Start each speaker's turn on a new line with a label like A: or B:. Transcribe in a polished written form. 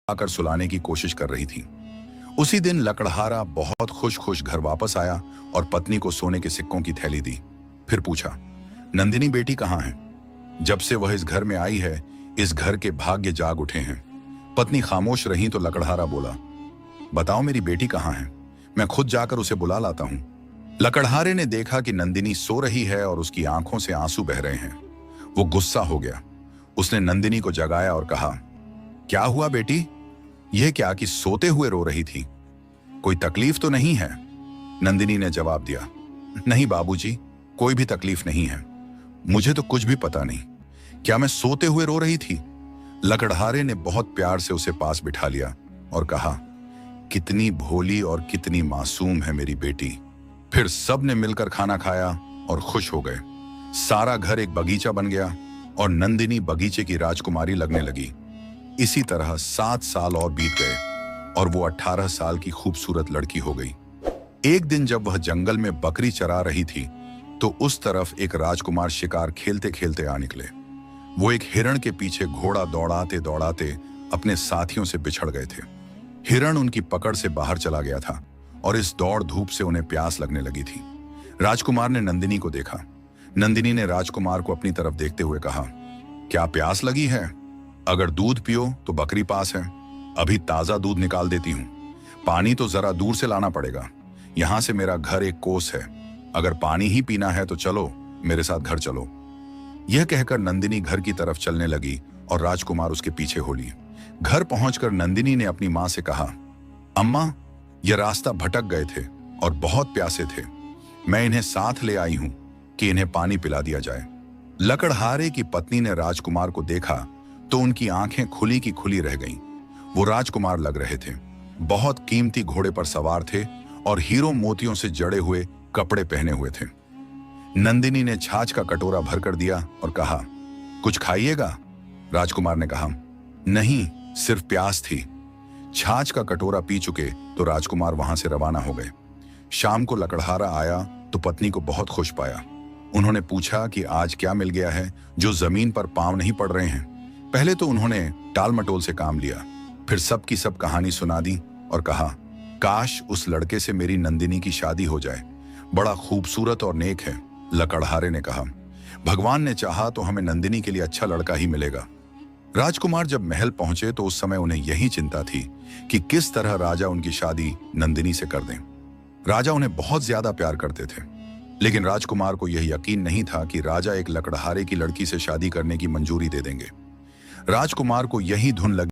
A: आकर सुलाने की कोशिश कर रही थी। उसी दिन लकड़हारा बहुत खुश खुश घर वापस आया और पत्नी को सोने के सिक्कों की थैली दी। फिर पूछा, नंदिनी बेटी कहाँ है? जब से वह इस घर में आई है, इस घर के भाग्य जाग उठे हैं। पत्नी खामोश रही तो लकड़हारा बोला, बताओ मेरी बेटी कहाँ है, मैं खुद जाकर उसे बुला लाता हूं। लकड़हारे ने देखा कि नंदिनी सो रही है और उसकी आंखों से आंसू बह रहे हैं। वो गुस्सा हो गया। उसने नंदिनी को जगाया और कहा, क्या हुआ बेटी? यह क्या कि सोते हुए रो रही थी? कोई तकलीफ तो नहीं है? नंदिनी ने जवाब दिया, नहीं बाबूजी, कोई भी तकलीफ नहीं है। मुझे तो कुछ भी पता नहीं। क्या मैं सोते हुए रो रही थी? लकड़हारे ने बहुत प्यार से उसे पास बिठा लिया और कहा, कितनी भोली और कितनी मासूम है मेरी बेटी। फिर सब ने मिलकर खाना खाया और खुश हो गए। सारा घर एक बगीचा बन गया और नंदिनी बगीचे की राजकुमारी लगने लगी। इसी तरह 7 साल और बीत गए और वो 18 साल की खूबसूरत लड़की हो गई। एक दिन जब वह जंगल में बकरी चरा रही थी तो उस तरफ एक राजकुमार शिकार खेलते खेलते आ निकले। वो एक हिरण के पीछे घोड़ा दौड़ाते दौड़ाते अपने साथियों से बिछड़ गए थे। हिरण उनकी पकड़ से बाहर चला गया था और इस दौड़ धूप से उन्हें प्यास लगने लगी थी। राजकुमार ने नंदिनी को देखा। नंदिनी ने राजकुमार को अपनी तरफ देखते हुए कहा, क्या प्यास लगी है? अगर दूध पियो तो बकरी पास है, अभी ताजा दूध निकाल देती हूं। पानी तो जरा दूर से लाना पड़ेगा, यहां से मेरा घर एक कोस है। अगर पानी ही पीना है तो चलो, मेरे साथ घर चलो। यह कहकर नंदिनी घर की तरफ चलने लगी और राजकुमार उसके पीछे हो लिए। घर पहुंचकर नंदिनी ने अपनी मां से कहा, अम्मा, यह रास्ता भटक गए थे और बहुत प्यासे थे। मैं इन्हें साथ ले आई हूं कि इन्हें पानी पिला दिया जाए। लकड़हारे की पत्नी ने राजकुमार को देखा तो उनकी आंखें खुली की खुली रह गईं। वो राजकुमार लग रहे थे। बहुत कीमती घोड़े पर सवार थे और हीरो मोतियों से जड़े हुए कपड़े पहने हुए थे। नंदिनी ने छाछ का कटोरा भरकर दिया और कहा, कुछ खाइएगा? राजकुमार ने कहा, नहीं, सिर्फ प्यास थी। छाछ का कटोरा पी चुके तो राजकुमार वहां से रवाना हो गए। शाम को लकड़हारा आया तो पत्नी को बहुत खुश पाया। उन्होंने पूछा कि आज क्या मिल गया है जो जमीन पर पांव नहीं पड़ रहे हैं। पहले तो उन्होंने टाल मटोल से काम लिया, फिर सब की सब कहानी सुना दी और कहा, काश उस लड़के से मेरी नंदिनी की शादी हो जाए, बड़ा खूबसूरत और नेक है। लकड़हारे ने कहा, भगवान ने चाहा तो हमें नंदिनी के लिए अच्छा लड़का ही मिलेगा। राजकुमार जब महल पहुंचे तो उस समय उन्हें यही चिंता थी कि किस तरह राजा उनकी शादी नंदिनी से कर दें। राजा उन्हें बहुत ज्यादा प्यार करते थे, लेकिन राजकुमार को यह यकीन नहीं था कि राजा एक लकड़हारे की लड़की से शादी करने की मंजूरी दे देंगे। राजकुमार को यही धुन लगी